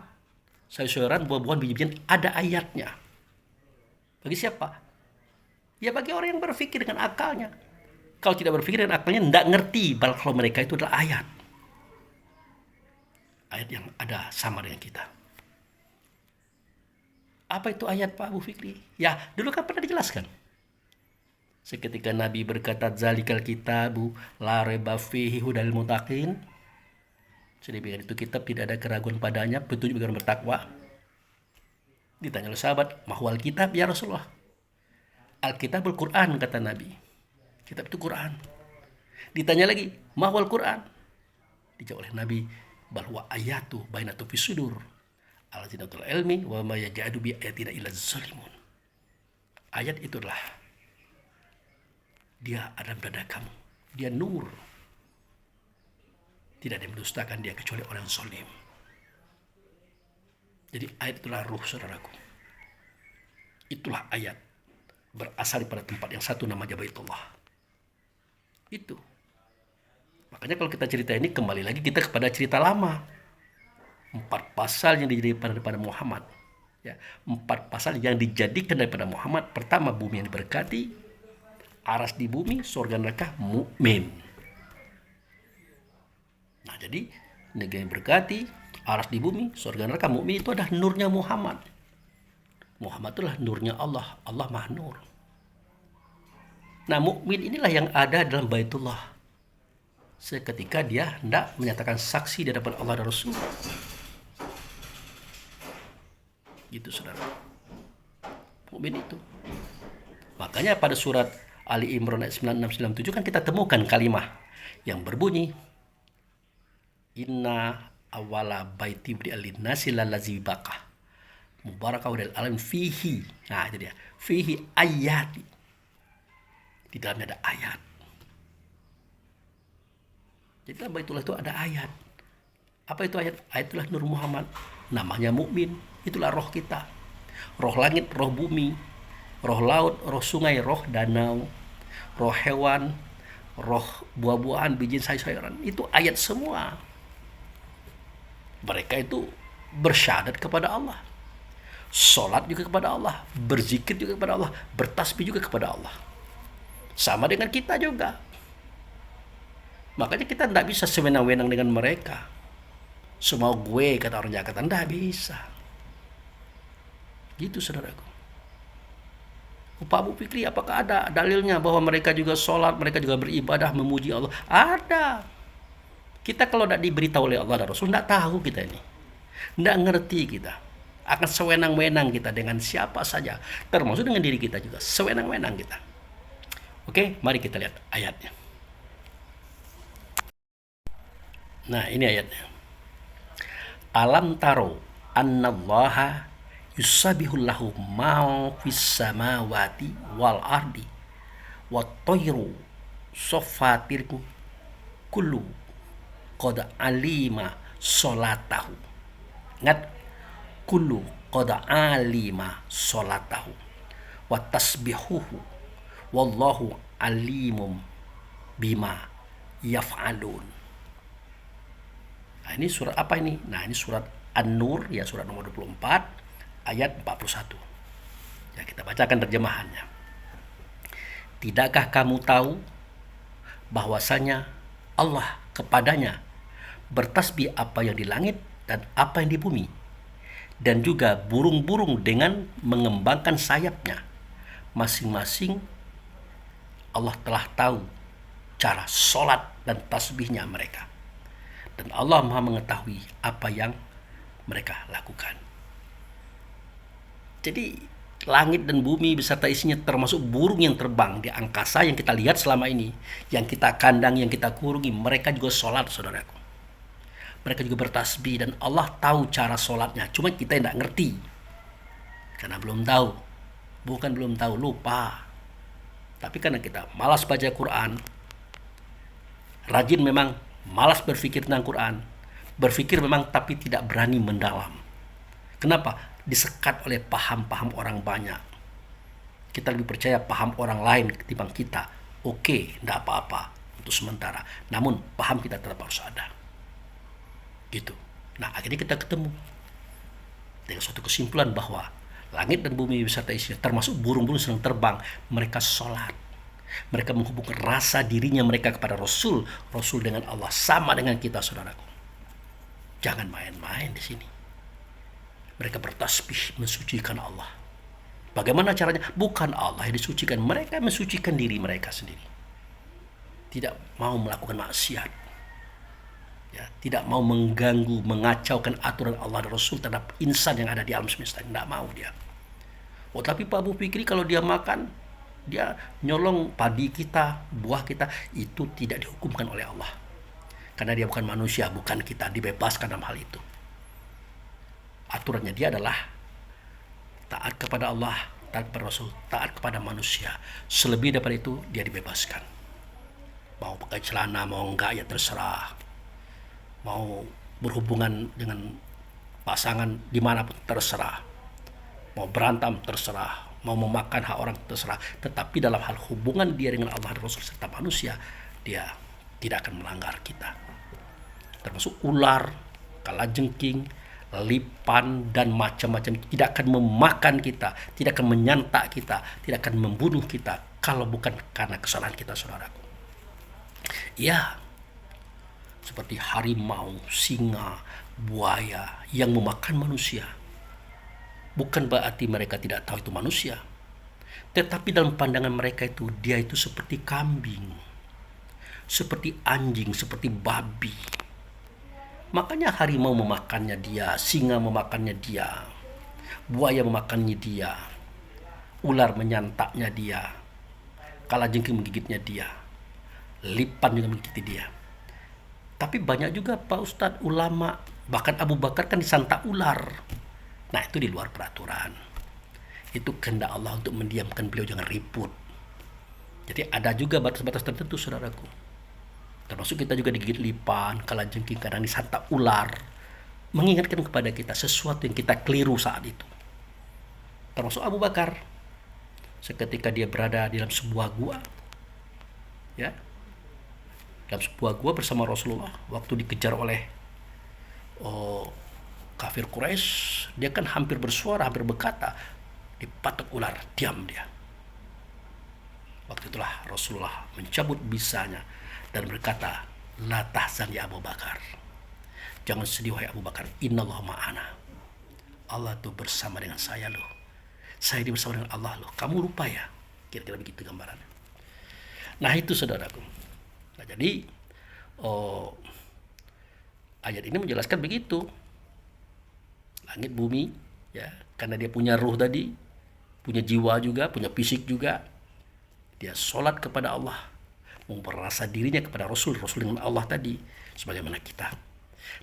sayur-sayuran, buah-buahan, biji-bijian ada ayatnya. Bagi siapa? Ya bagi orang yang berpikir dengan akalnya. Kalau tidak berpikir dengan akalnya, tidak ngerti kalau mereka itu adalah ayat. Ayat yang ada sama dengan kita. Apa itu ayat, Pak Abu Fikri? Ya, dulu kan pernah dijelaskan. Seketika Nabi berkata, zalikal kitabu la raiba fihi hudal muttaqin. Sedemikian itu kitab tidak ada keraguan padanya, petunjuk bagi orang bertakwa. Ditanya oleh sahabat, mahwal kitab ya Rasulullah? Alkitabul Quran, kata Nabi. Kitab itu Quran. Ditanya lagi, mahwal Quran? Dijawab oleh Nabi, bahwa ayatu bainatu fi sudur al-zinatul ilmi wa ma yajadu bi ayatina illa zalimun. Ayat itulah dia ada pada kamu. Dia nur. Tidak ada yang mendustakan dia kecuali orang zalim. Jadi ayat itulah ruh, saudaraku. Itulah ayat. Berasal pada tempat yang satu namanya Baitullah. Itu. Makanya kalau kita cerita ini kembali lagi kita kepada cerita lama. 4 pasal yang dijadikan daripada Muhammad. Ya, 4 pasal yang dijadikan daripada Muhammad. Pertama, bumi yang diberkati, aras di bumi, surga neraka, mukmin. Nah, jadi negeri yang berkati, aras di bumi, surga neraka, mukmin itu adalah nurnya Muhammad. Muhammad itulah nurnya Allah. Allah Maha Nur. Nah, mukmin inilah yang ada dalam Baitullah seketika dia hendak menyatakan saksi di hadapan Allah dan Rasul. Gitu, saudara. Mukmin itu. Makanya pada surat Ali Imran ayat 96-97 kan kita temukan kalimat yang berbunyi, Inna awala baiti wudhi'a nasi lalazi bakah mubarakah wal alam fihi. Nah, itu dia. Fihi ayati. Di dalamnya ada ayat. Jadi dalam Baitullah itu ada ayat. Apa itu ayat? Ayat itulah Nur Muhammad. Namanya mukmin. Itulah roh kita. Roh langit, roh bumi, roh laut, roh sungai, roh danau, roh hewan, roh buah-buahan, biji sayur-sayuran. Itu ayat semua. Mereka itu bersyahadat kepada Allah. Sholat juga kepada Allah. Berzikir juga kepada Allah. Bertasbih juga kepada Allah. Sama dengan kita juga. Makanya kita tidak bisa sewenang-wenang dengan mereka. Semau gue, kata orang Jakarta, tidak bisa. Gitu, saudaraku. Pak Abu Fikri, apakah ada dalilnya bahwa mereka juga sholat, mereka juga beribadah, memuji Allah? Ada. Kita kalau tidak diberitahu oleh Allah dan Rasul, tidak tahu kita ini. Tidak ngerti kita. Akan sewenang-wenang kita dengan siapa saja. Termasuk dengan diri kita juga. Sewenang-wenang kita. Oke, mari kita lihat ayatnya. Nah, ini ayatnya. Alam taro annallaha yusabihul lahu ma fis samawati wal ardi wat tayru saffatir kullu qad alima salatahu. Ingat, kullu qad alima salatahu wa tasbihuhu wallahu alimum bima yaf'alun. Nah, ini surat apa ini? Nah, ini surat An-Nur, ya, surat nomor 24 ayat 41. Ya, kita bacakan terjemahannya. Tidakkah kamu tahu bahwasanya Allah kepadanya bertasbih apa yang di langit dan apa yang di bumi, dan juga burung-burung dengan mengembangkan sayapnya. Masing-masing Allah telah tahu cara sholat dan tasbihnya mereka. Dan Allah Maha mengetahui apa yang mereka lakukan. Jadi langit dan bumi beserta isinya, termasuk burung yang terbang di angkasa yang kita lihat selama ini, yang kita kandang, yang kita kurungi, mereka juga sholat, saudaraku. Mereka juga bertasbih dan Allah tahu cara sholatnya. Cuma kita tidak ngerti karena belum tahu. Bukan belum tahu, lupa. Tapi karena kita malas baca Quran, rajin memang, malas berpikir tentang Quran, berpikir memang tapi tidak berani mendalam. Kenapa? Disekat oleh paham-paham orang banyak. Kita lebih percaya paham orang lain ketimbang kita. Oke, tidak apa-apa untuk sementara. Namun paham kita tetap harus ada. Gitu. Nah, akhirnya kita ketemu dengan suatu kesimpulan bahwa langit dan bumi beserta isinya, termasuk burung-burung sedang terbang, mereka sholat. Mereka menghubungkan rasa dirinya mereka kepada Rasul, Rasul dengan Allah, sama dengan kita, saudaraku. Jangan main-main di sini. Mereka bertasbih mensucikan Allah. Bagaimana caranya? Bukan Allah yang disucikan, mereka mensucikan diri mereka sendiri. Tidak mau melakukan maksiat. Ya, tidak mau mengganggu, mengacaukan aturan Allah dan Rasul terhadap insan yang ada di alam semesta. Tidak mau dia. Oh, tapi Pak Abu Fikri, kalau dia makan, dia nyolong padi kita, buah kita, itu tidak dihukumkan oleh Allah. Karena dia bukan manusia, bukan kita, dibebaskan dalam hal itu. Aturannya dia adalah taat kepada Allah, taat kepada Rasul, taat kepada manusia. Selebih daripada itu, dia dibebaskan. Mau pakai celana, mau enggak, ya terserah. Mau berhubungan dengan pasangan dimanapun, terserah. Mau berantem, terserah. Mau memakan hak orang, terserah. Tetapi dalam hal hubungan dia dengan Allah dan Rasul serta manusia, dia tidak akan melanggar kita. Termasuk ular, kalajengking, lipan, dan macam-macam, tidak akan memakan kita, tidak akan menyantak kita, tidak akan membunuh kita, kalau bukan karena kesalahan kita, saudaraku. Ya, seperti harimau, singa, buaya yang memakan manusia. Bukan berarti mereka tidak tahu itu manusia. Tetapi dalam pandangan mereka itu, dia itu seperti kambing, seperti anjing, seperti babi. Makanya harimau memakannya dia, singa memakannya dia, buaya memakannya dia, ular menyantaknya dia, kalajengking menggigitnya dia, lipan juga menggigit dia. Tapi banyak juga Pak Ustadz ulama, bahkan Abu Bakar kan disantak ular. Nah itu di luar peraturan. Itu kehendak Allah untuk mendiamkan beliau, jangan ribut. Jadi ada juga batas-batas tertentu saudaraku. Termasuk kita juga digigit lipan, kalajengking, kadang disantap ular. Mengingatkan kepada kita sesuatu yang kita keliru saat itu. Termasuk Abu Bakar. Seketika dia berada di dalam sebuah gua, ya, dalam sebuah gua bersama Rasulullah, waktu dikejar oleh kafir Quraisy, dia kan hampir bersuara, hampir berkata, dipatok ular, diam dia. Waktu itulah Rasulullah mencabut bisanya dan berkata, la tahzan ya Abu Bakar, jangan sedih wahai Abu Bakar, innallaha ma'ana, Allah tuh bersama dengan saya loh, saya ini bersama dengan Allah loh, kamu lupa ya? Kira-kira begitu gambarannya. Nah itu saudaraku. Nah jadi ayat ini menjelaskan begitu, langit bumi, ya, karena dia punya ruh tadi, punya jiwa juga, punya fisik juga, dia sholat kepada Allah, memperasa dirinya kepada Rasul dengan Allah tadi, sebagaimana kita.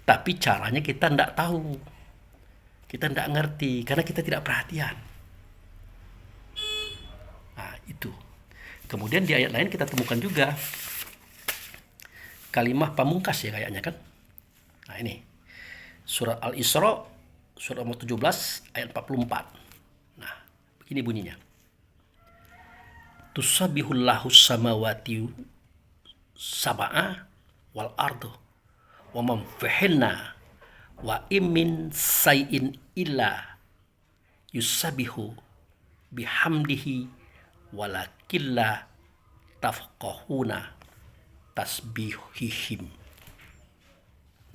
Tapi caranya kita tidak tahu, kita tidak ngerti, karena kita tidak perhatian. Nah itu. Kemudian di ayat lain kita temukan juga kalimah pamungkas ya kayaknya kan. Nah ini surat Al-Isra, surat nomor 17 ayat 44. Nah begini bunyinya, tusabbihullahu samawati sab'a wal ardu wa man fihinna wa imin say'in illa yusabbihu bihamdihi walakilla tafqahuna tasbihihim.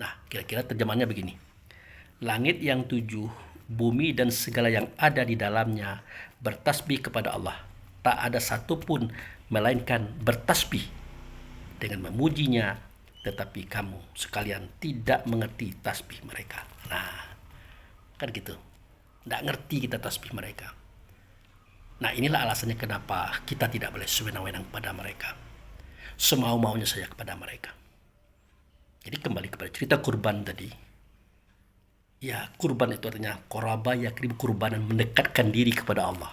Nah kira-kira terjemahannya begini, langit yang 7, bumi dan segala yang ada di dalamnya bertasbih kepada Allah, tak ada satupun melainkan bertasbih dengan memujinya, tetapi kamu sekalian tidak mengerti tasbih mereka. Nah kan gitu, tidak ngerti kita tasbih mereka. Nah inilah alasannya kenapa kita tidak boleh sewenang-wenang pada mereka, semau-maunya saja kepada mereka. Jadi kembali kepada cerita kurban tadi, ya kurban itu artinya koraba yakribu, kurbanan, mendekatkan diri kepada Allah.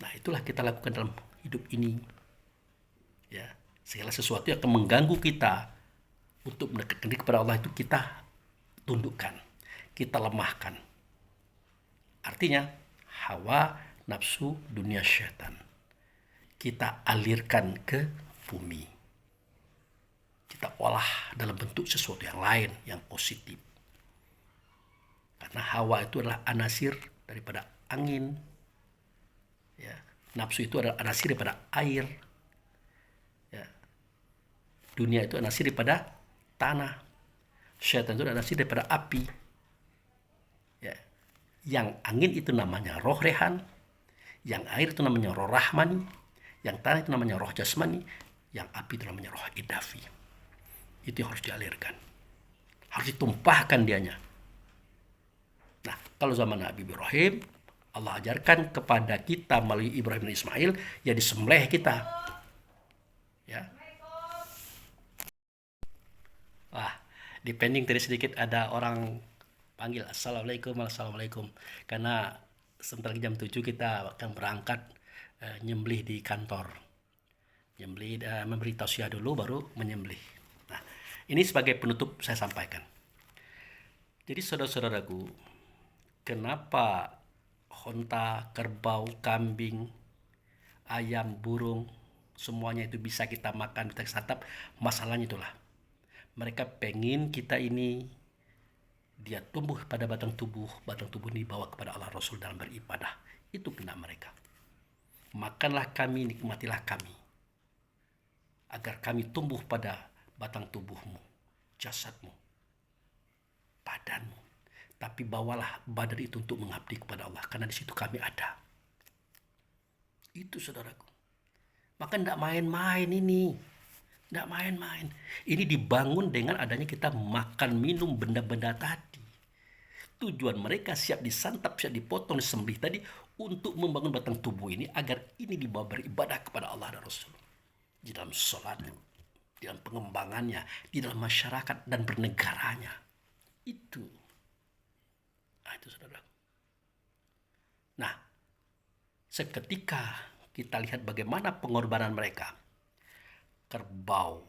Nah itulah kita lakukan dalam hidup ini, ya, segala sesuatu yang akan mengganggu kita untuk mendekatkan diri kepada Allah itu kita tundukkan, kita lemahkan. Artinya hawa nafsu dunia syaitan kita alirkan ke bumi, kita olah dalam bentuk sesuatu yang lain yang positif. Karena hawa itu adalah anasir daripada angin, ya, nafsu itu adalah anasir daripada air, ya, dunia itu anasir daripada tanah, syaitan itu anasir daripada api, ya. Yang angin itu namanya roh rehan, yang air itu namanya roh rahmani, yang tanah itu namanya roh jasmani, yang api itu namanya roh idafi. Itu yang harus dialirkan, harus ditumpahkan dianya. Nah kalau zaman Nabi Ibrahim, Allah ajarkan kepada kita melalui Ibrahim dan Ismail, ya disembelih kita, ya. Wah, depending tadi sedikit ada orang panggil assalamualaikum, karena sebentar lagi jam 7 kita akan berangkat nyembelih di kantor, nyembelih, memberi tausiah dulu baru menyembelih. Nah ini sebagai penutup saya sampaikan. Jadi saudara-saudaraku, kenapa onta, kerbau, kambing, ayam, burung, semuanya itu bisa kita makan, bisa kita santap? Masalahnya itulah, mereka pengen kita ini dia tumbuh pada batang tubuh ini dibawa kepada Allah Rasul dalam beribadah. Itu kehendak mereka. Makanlah kami, nikmatilah kami, agar kami tumbuh pada batang tubuhmu, jasadmu, badanmu. Tapi bawalah badan itu untuk mengabdi kepada Allah, karena di situ kami ada. Itu saudaraku. Maka tidak main-main ini. Tidak main-main. Ini dibangun dengan adanya kita makan, minum benda-benda tadi. Tujuan mereka siap disantap, siap dipotong, disembelih tadi untuk membangun batang tubuh ini agar ini dibawa beribadah kepada Allah dan Rasul. Di dalam sholatnya, di dalam pengembangannya, di dalam masyarakat dan bernegaranya. Itu. Nah, itu saudara. Nah, seketika kita lihat bagaimana pengorbanan mereka. Kerbau,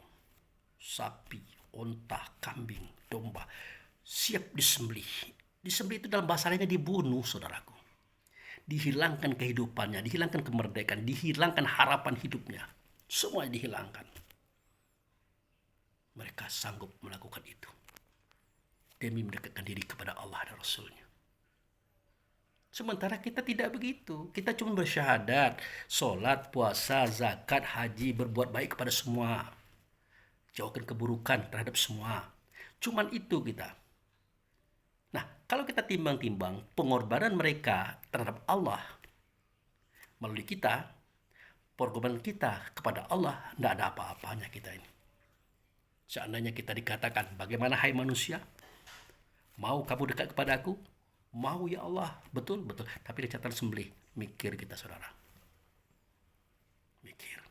sapi, onta, kambing, domba siap disembelih. Disembelih itu dalam bahasa lainnya dibunuh, saudaraku. Dihilangkan kehidupannya, dihilangkan kemerdekaan, dihilangkan harapan hidupnya. Semua dihilangkan. Mereka sanggup melakukan itu demi mendekatkan diri kepada Allah dan Rasulnya. Sementara kita tidak begitu. Kita cuma bersyahadat, sholat, puasa, zakat, haji, berbuat baik kepada semua. Jauhkan keburukan terhadap semua. Cuman itu kita. Nah, kalau kita timbang-timbang pengorbanan mereka terhadap Allah melalui kita, pengorbanan kita kepada Allah, tidak ada apa-apanya kita ini. Seandainya kita dikatakan, bagaimana hai manusia? Mau kamu dekat kepada aku? Mau ya Allah, betul. Tapi ada catatan sembelih. Mikir kita saudara. Mikir.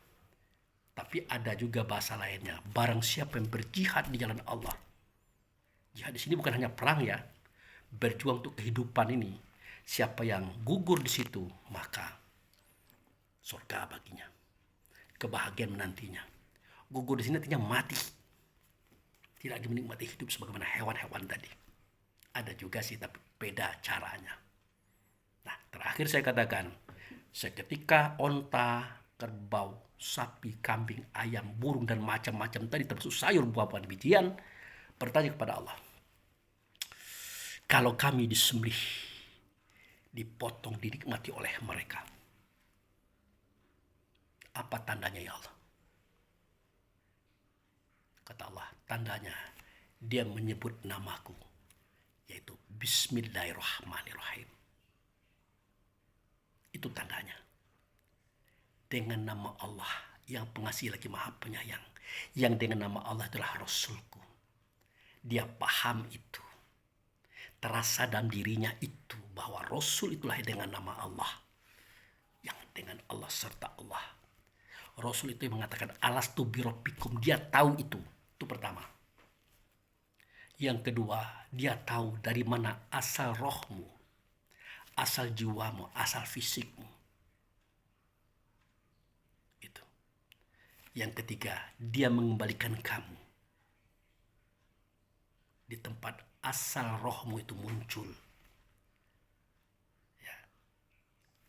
Tapi ada juga bahasa lainnya. Barang siapa yang berjihad di jalan Allah. Jihad di sini bukan hanya perang ya. Berjuang untuk kehidupan ini. Siapa yang gugur di situ, maka surga baginya. Kebahagiaan menantinya. Gugur di sini artinya mati. Tidak lagi menikmati hidup sebagaimana hewan-hewan tadi. Ada juga sih, tapi beda caranya. Nah, terakhir saya katakan, seketika onta, kerbau, sapi, kambing, ayam, burung, dan macam-macam tadi termasuk sayur buah-buahan bijian, bertanya kepada Allah, kalau kami disembelih, dipotong, dinikmati oleh mereka, apa tandanya ya Allah? Kata Allah, tandanya dia menyebut namaku, yaitu Bismillahirrahmanirrahim. Itu tandanya. Dengan nama Allah yang pengasih lagi maha penyayang, yang dengan nama Allah adalah Rasulku. Dia paham itu. Terasa dalam dirinya itu bahwa Rasul itulah dengan nama Allah. Yang dengan Allah serta Allah. Rasul itu yang mengatakan alastu birabbikum. Dia tahu itu. Itu pertama. Yang kedua, dia tahu dari mana asal rohmu, asal jiwamu, asal fisikmu. Itu. Yang ketiga, dia mengembalikan kamu di tempat asal rohmu itu muncul. Ya.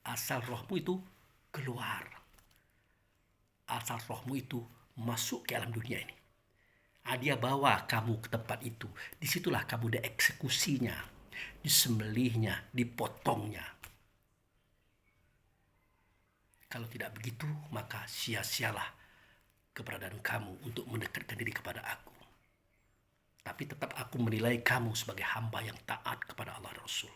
Asal rohmu itu keluar. Asal rohmu itu masuk ke alam dunia ini. Dia bawa kamu ke tempat itu. Disitulah kamu dieksekusinya, disembelihnya, dipotongnya. Kalau tidak begitu, maka sia-sialah keberadaan kamu untuk mendekatkan diri kepada aku. Tapi tetap aku menilai kamu sebagai hamba yang taat kepada Allah dan Rasul.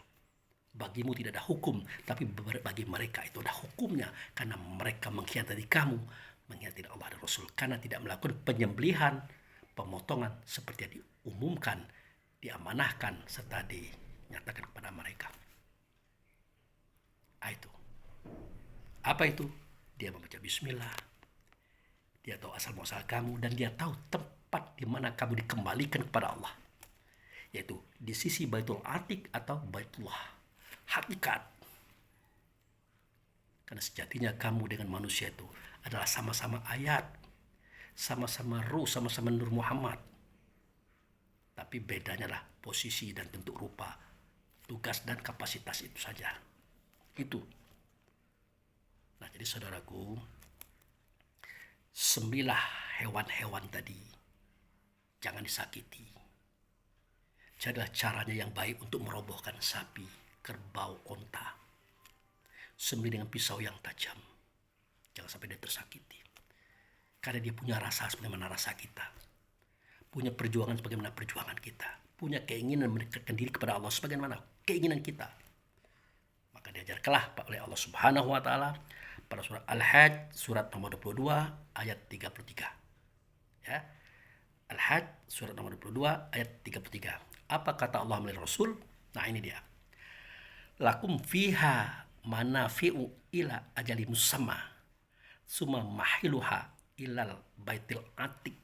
Bagimu tidak ada hukum, tapi bagi mereka itu ada hukumnya. Karena mereka mengkhianati kamu, mengkhianati Allah dan Rasul. Karena tidak melakukan penyembelihan, pemotongan seperti yang diumumkan, diamanahkan, serta dinyatakan kepada mereka. Itu. Apa itu? Dia membaca bismillah. Dia tahu asal muasal kamu dan dia tahu tempat di mana kamu dikembalikan kepada Allah. Yaitu di sisi Baitul Atiq atau Baitullah. Hakikat. Karena sejatinya kamu dengan manusia itu adalah sama-sama ayat, sama-sama ruh, sama-sama Nur Muhammad. Tapi bedanya lah posisi dan bentuk rupa, tugas dan kapasitas itu saja. Itu. Nah, jadi saudaraku, sembelihlah hewan-hewan tadi. Jangan disakiti. Jadilah caranya yang baik untuk merobohkan sapi, kerbau, onta. Sembelih dengan pisau yang tajam. Jangan sampai dia tersakiti. Karena dia punya rasa sebagaimana rasa kita. Punya perjuangan sebagaimana perjuangan kita. punya keinginan mendekatkan diri kepada Allah sebagaimana keinginan kita. Maka diajarkanlah oleh Allah Subhanahu wa taala pada surat Al-Hajj surat nomor 22 ayat 33. Ya. Al-Hajj surat nomor 22 ayat 33. Apa kata Allah melalui Rasul? Nah, ini dia. Lakum fiha manafi'u ila ajali musamma summa mahiluha ilal baitil atiq.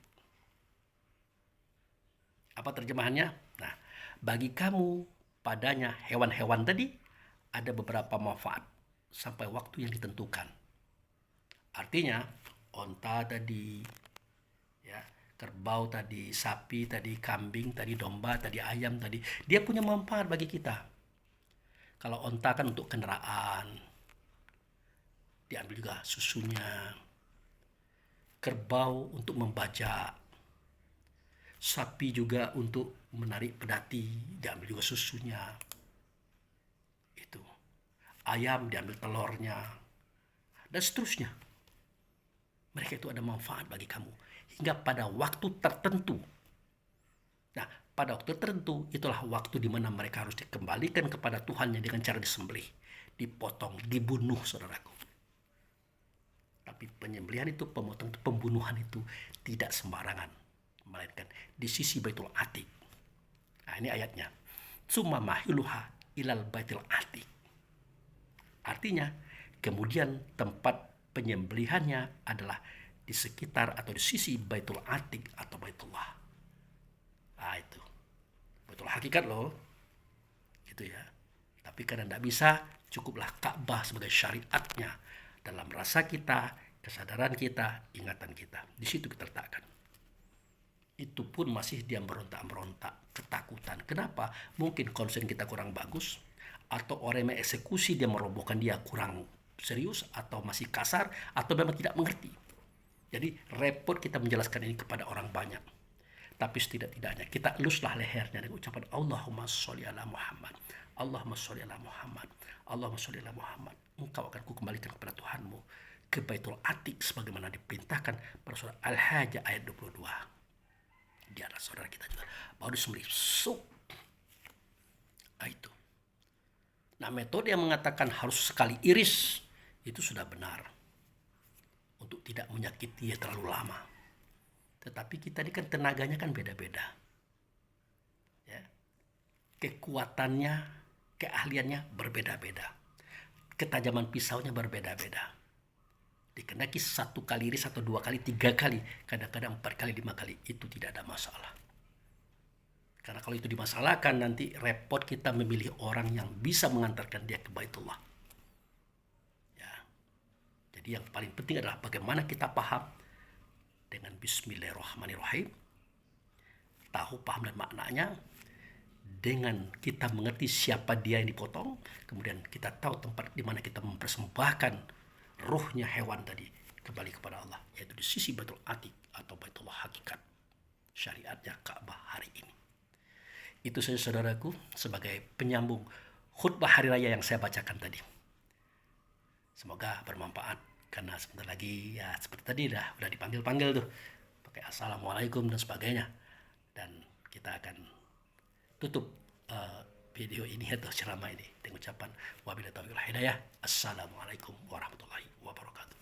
Apa terjemahannya? Nah, bagi kamu padanya hewan-hewan tadi ada beberapa manfaat sampai waktu yang ditentukan. Artinya, onta tadi, ya, kerbau tadi, sapi tadi, kambing tadi, domba tadi, ayam tadi, dia punya manfaat bagi kita. Kalau onta kan untuk kendaraan, diambil juga susunya. Kerbau untuk membajak. Sapi juga untuk menarik pedati, diambil juga susunya. Itu. Ayam diambil telurnya. Dan seterusnya. Mereka itu ada manfaat bagi kamu. Hingga pada waktu tertentu. Nah, pada waktu tertentu, itulah waktu di mana mereka harus dikembalikan kepada Tuhannya dengan cara disembelih. Dipotong, dibunuh, saudaraku. Tapi penyembelihan itu, pembunuhan itu tidak sembarangan. Melainkan di sisi Baitul Atiq. Nah, ini ayatnya. Summa mahiluha ilal Baitul Atiq. Artinya, kemudian tempat penyembelihannya adalah di sekitar atau di sisi Baitul Atiq atau Baitullah. Nah, itu. Betul hakikat loh. Gitu ya. Tapi karena tidak bisa, cukuplah Ka'bah sebagai syariatnya dalam rasa kita, kesadaran kita, ingatan kita. Di situ kita letakkan. Itu pun masih dia merontak-merontak, ketakutan. Kenapa? Mungkin konsen kita kurang bagus, atau orang yang mengeksekusi dia merobohkan dia kurang serius, atau masih kasar, atau memang tidak mengerti. Jadi repot kita menjelaskan ini kepada orang banyak. Tapi setidak-tidaknya kita eluslah lehernya dengan ucapan Allahumma sholli ala Muhammad, Allahumma sholli ala Muhammad, Allahumma sholli ala Muhammad. Engkau akan kukembalikan kepada Tuhanmu ke Baitul Atiq sebagaimana diperintahkan pada surah Al-Hajj ayat 22. Dia adalah saudara kita juga. Baru disembelih. Nah, itu. Nah, metode yang mengatakan harus sekali iris itu sudah benar. Untuk tidak menyakiti dia terlalu lama. Tetapi kita ini kan tenaganya kan beda-beda. Ya. Kekuatannya, keahliannya berbeda-beda. Ketajaman pisaunya berbeda-beda. Dikehendaki 1 kali iris atau 2 kali, 3 kali, kadang-kadang 4 kali, 5 kali, itu tidak ada masalah. Karena kalau itu dimasalahkan, nanti repot kita memilih orang yang bisa mengantarkan dia ke Baitullah. Ya. Jadi yang paling penting adalah bagaimana kita paham dengan Bismillahirrahmanirrahim, tahu, paham dan maknanya. Dengan kita mengerti siapa dia yang dipotong, kemudian kita tahu tempat di mana kita mempersembahkan ruhnya hewan tadi kembali kepada Allah, yaitu di sisi Baitul Atiq atau Baitullah hakikat syariatnya Ka'bah hari ini. Itu saja saudaraku sebagai penyambung khutbah hari raya yang saya bacakan tadi. Semoga bermanfaat, karena sebentar lagi ya seperti tadi udah dipanggil-panggil tuh pakai assalamualaikum dan sebagainya, dan kita akan tutup video ini atau ceramah ini dengan ucapan wabillahi taufiq wal hidayah. Assalamualaikum warahmatullahi wabarakatuh.